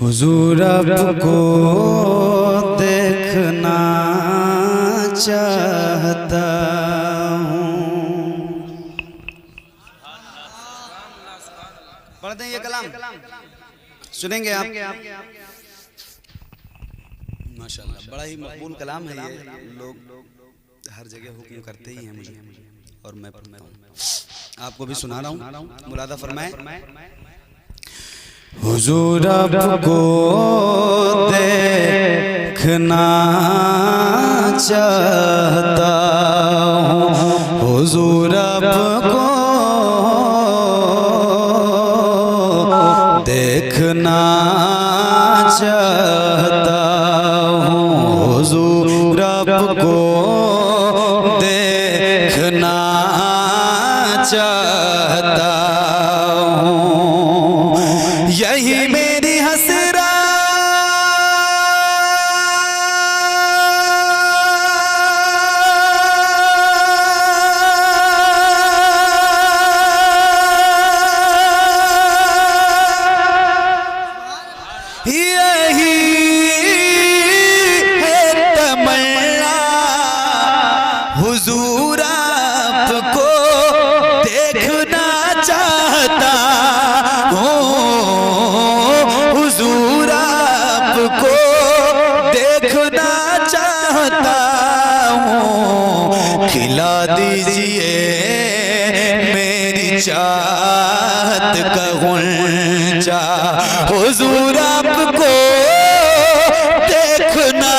हुजूर आपको देखना चाहता हूँ। पढ़ दें ये कलाम, सुनेंगे आप। माशाल्लाह बड़ा ही मकबूल कलाम है ये, लोग हर जगह हुक्म करते ही हैं मुझे और मैं पढ़ता हूँ, आपको भी सुना रहा हूँ। मुरादा फरमाए। हुजूर आपको देखना चाहता हूँ, हुजूर आपको देखना चाहता हूँ, हुजूर आपको देखना चाहता हूँ। यही मेरी हसरा यही है तमन्ना, हुजूर आपको देखना चाहता हूँ, हुजूर आपको देखना चाहता हूँ। खिला दीजिए मेरी चाहत का गुंजा, हुजूर आपको देखना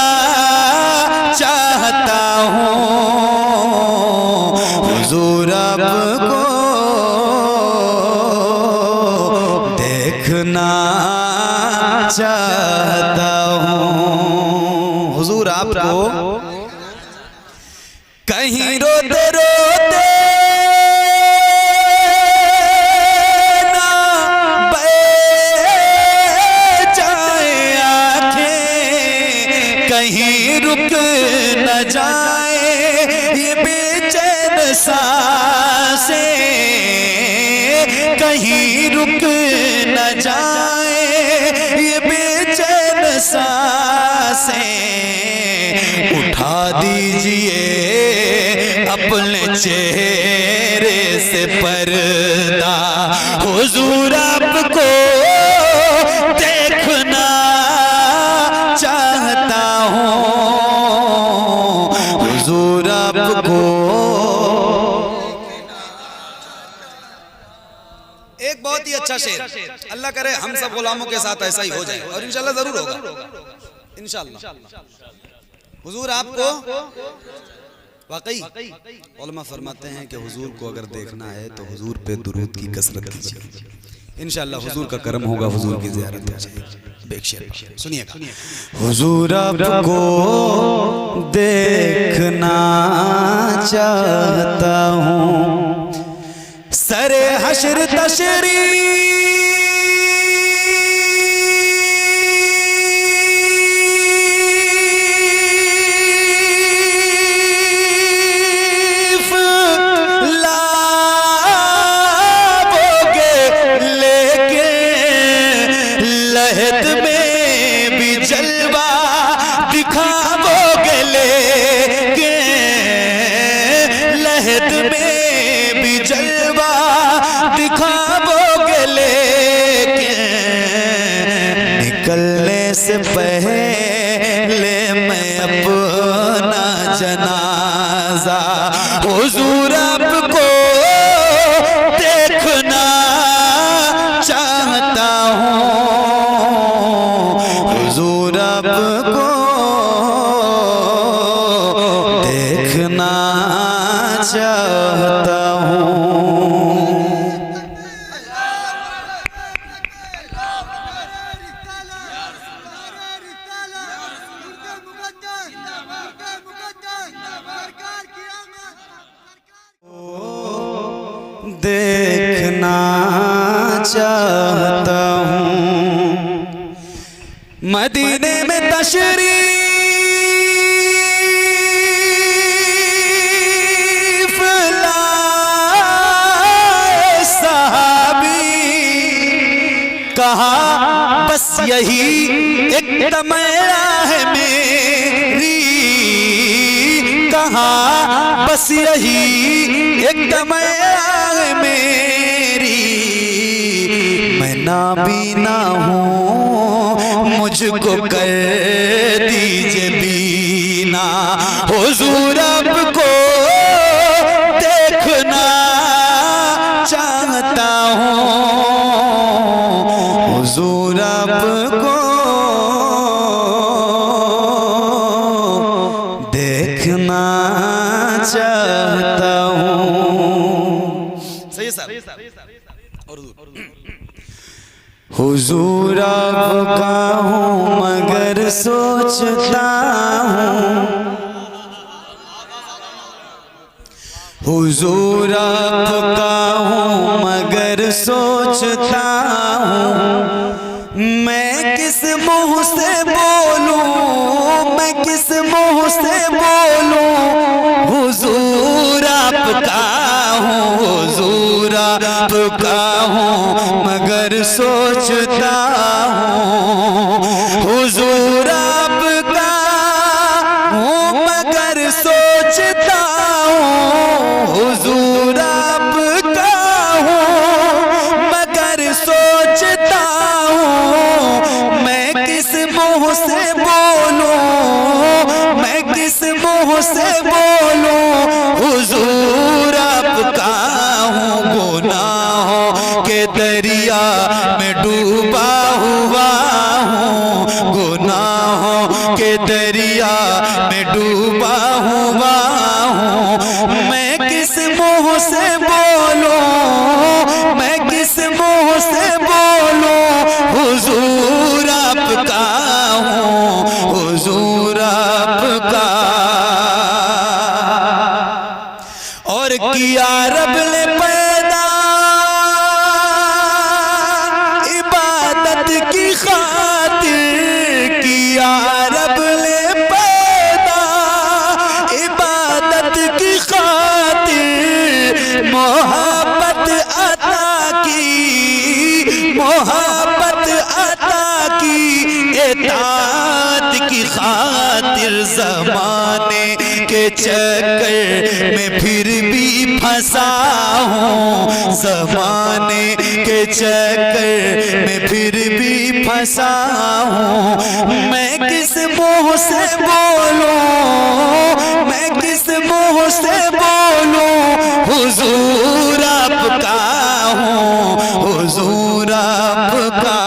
चाहता हूँ, हुजूर आपको देखना चाहता हूँ। हुजूर आपको कहीं रोते रोते ना बह जाए आँखें, कहीं रुक न जाए ये बेचैन सांसें, कहीं रुक न जाए ये बेचैन सांसें। उठा दीजिए अपने चेहरे से पर्दा, हुजूर आपको देखना चाहता हूँ, हुजूर आपको। एक बहुत ही अच्छा शेर, अल्लाह करे हम सब गुलामों के साथ ऐसा ही हो जाए और इंशाल्लाह जरूर होगा, इंशाल्लाह। हुजूर आपको वाकई उलमा फरमाते हैं कि हुजूर को अगर देखना है तो हुजूर पे दुरूद की कसरत कीजिए, इंशाल्लाह हुजूर का करम होगा, हुजूर की ज़ियारत हो जाएगी। बेशक सुनिएगा। हुजूर आपको देखना चाहता हूँ, सरे हश्र तशरीफ लाओगे लेके, लहद में भी जलवा दिखाओगे लेके, लहद में भी जलवा दिखाओगे लेके, निकलने से पहले मैं अपना जनाजा, हुजूर आपको देखना चाहता हूँ, हुजूर आपको देखना चाहता हूँ। देखना चाहता हूँ, मदीने में तशरीफ लाए सहाबी, कहा बस यही एक तमन्ना है मेरी, कहाँ बस यही एक तमन्ना है मेरी। मैं नाबीना हूँ मुझको कर दीजिए बीना, हुजूर आपको देखना चाहता हूँ, हुजूर आपको देखना चाहता हूँ। सही है साहब? और हुजूर आपका हूँ मगर सोचता हूँ, हुजूर आपका हूँ मगर सोचता हूँ। मैं किस मुँह से बोलूँ, मैं किस मुँह से बोलूँ, हुजूर आपका हूँ, हुजूर आपका हूँ मगर सोचता हूँ, हुजूर आपका हूँ मगर सोचता हूँ, हुजूर आपका हूँ मगर सोचता हूँ। मैं किस मुँह से बोलूँ, मैं किस मुँह से बोलूँ, हुजूर आपका हूँ गुनाहों के दरिया में डूबा हुआ हूँ, गुनाहों के दरिया में डूबा हुआ हूँ। मैं किस मुँह से बोलूँ, मैं किस मुँह से बोलूँ, हुजूर आपका हूँ, हुजूर आपका। और किया रब ने पैदा इबादत की खातिर, किया रब ने पैदा इबादत की खातिर, मोहब्बत अता की, मोहब्बत अता की, इताअत की खातिर। ज़माने के चक्कर में फिर भी फंसा हूँ, ज़माने के चक्कर में फिर भी फंसा हूँ। मैं किस मुँह से बोलूँ, मैं किस मुँह से बोलूँ, हुजूर आपका हूँ, हुजूर आपका।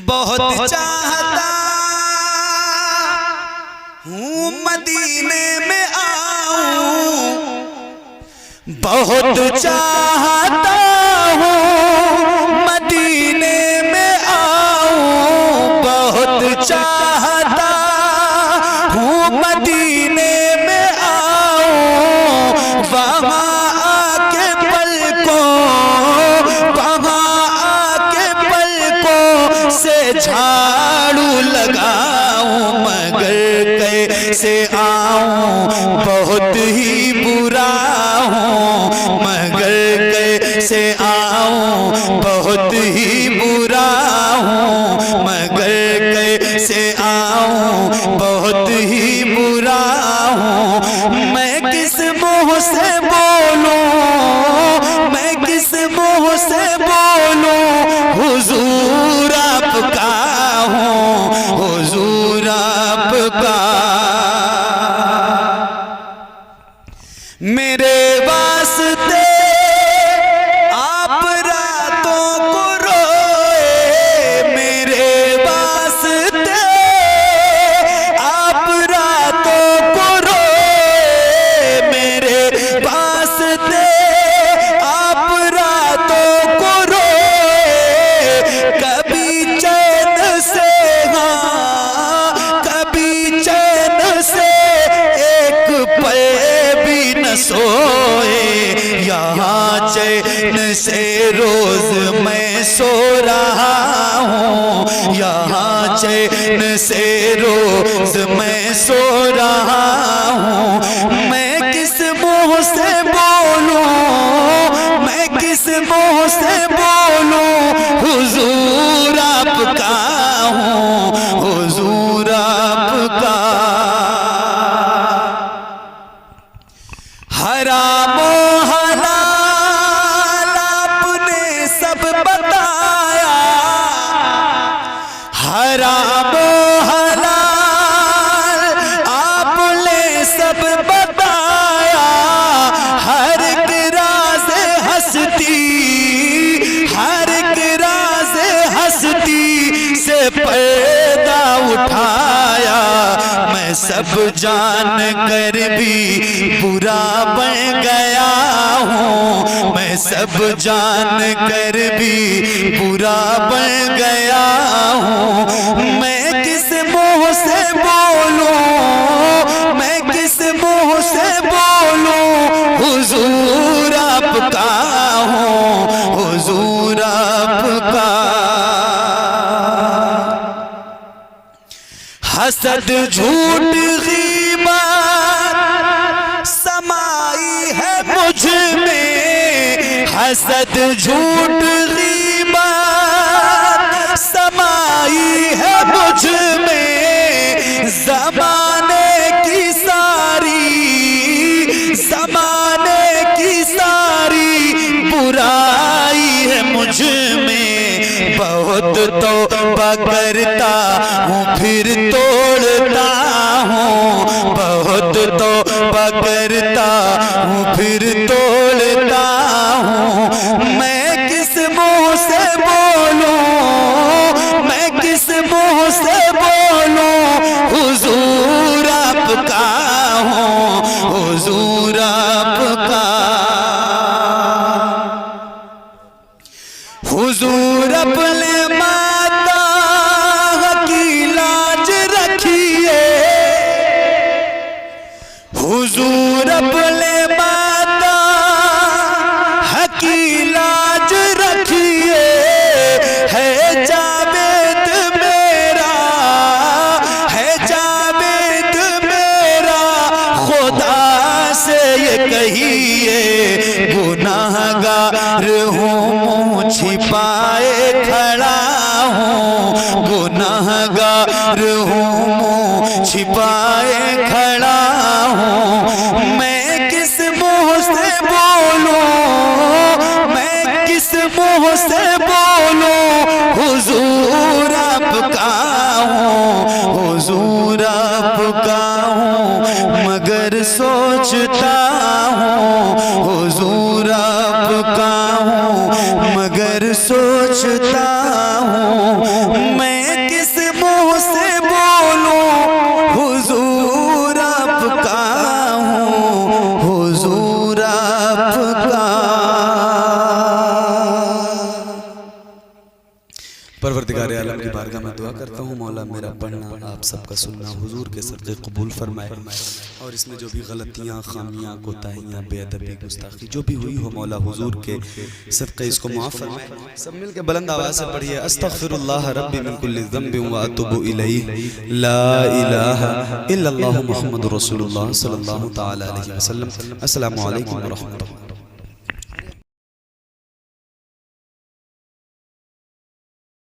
बहुत चाहता हूँ मदीने में आऊं, बहुत चाहता हूँ मदीने में आऊं, बहुत चाहता हूँ मदीने में आऊं। वहाँ आके पलकों, वहाँ आके पलकों से झाड़ू लगाऊं, मगर कैसे आऊं बहुत ही बुरा हूँ, मगर कैसे आऊं बहुत ही बुरा हूँ, मगर कैसे आऊं बहुत ही बुरा हूँ। मैं किस मुँह से बोलूं, मैं किस मुँह से बोलूं, हुजूर आपका हूँ, हुजूर आपका। मेरे वास्ते आप रातों को रोए, मेरे वास्ते आप रातों को रोए, मेरे वास्ते आप रातों को रोए। कभी चैन से, हाँ कभी चैन से एक पल भी न सोए, यहाँ चैन से रोज मैं सो रहा हूँ, यहाँ चैन से रोज मैं सो रहा हूँ। मैं किस मुँह से बोलूँ, मैं किस मुँह से बोलूँ, हराम हलाल आपने सब बताया, हर एक राज हस्ती, हर एक राज हस्ती से पर्दा उठाया। मैं सब जान कर भी बुरा बन गया हूँ, मैं सब जान कर भी बुरा बन गया हूँ। मैं किस मुँह से बोलूँ, मैं किस मुँह से बोलूँ, हुजूर आपका हूँ, हुजूर आपका। हसद झूठ गीबत समाई है मुझ में, हसद झूठ गीबत समाई है मुझ में। ज़माने की सारी, ज़माने की सारी बुराई है मुझ में। बहुत तौबा करता हूँ फिर तोड़ता हूँ, बहुत तौबा करता हूँ फिर तोड़ता हूँ। मैं किस मुँह से बोलूँ, मैं किस मुँह से बोलूँ, हुजूर आपका हूँ, हुजूर आपका। हुजूर अपने माता की लाज रखिए, हुजूर अपने माता की लाज रखिए। है जावेद मेरा, है जावेद मेरा, खुदा से ये कहिए गुनाहगार हूँ, छिपाए खड़ा हूँ, गुनाहगार हूँ, छिपाए खड़ा हूँ। मैं किस मुँह से बोलूँ, मैं किस मुँह से बोलूँ, हुजूर आपका हूँ, हुजूर आपका हूँ। मगर सोचता हूँ हुजूर आपका हूँ, मगर सोचता हूँ मैं किस मुँह से बोलूँ, हुजूर आपका हूँ, हुजूर आपका। परवरदिगार आलम की बारगाह में दुआ करता हूँ मौला मेरा पढ़ना आप सबका सुनना हुजूर के सदक़े कबूल फरमाए, और इसमें जो भी गलतियाँ खामियाँ कोताहियाँ बेअदबी गुस्ताखी जो भी हुई हो मौला हुजूर के सदक़े इसको माफ़ फरमाए। सब मिल के बुलंद आवाज़ से पढ़िए अस्तग़फिरुल्लाह रब्बी मिन कुल्लि ज़ंबिन व अतूबु इलैहि ला इलाहा इल्लल्लाहु मुहम्मदुर रसूलुल्लाह सल्लल्लाहु तआला अलैहि वसल्लम। अस्सलामु अलैकुम व रहमतुल्लाह।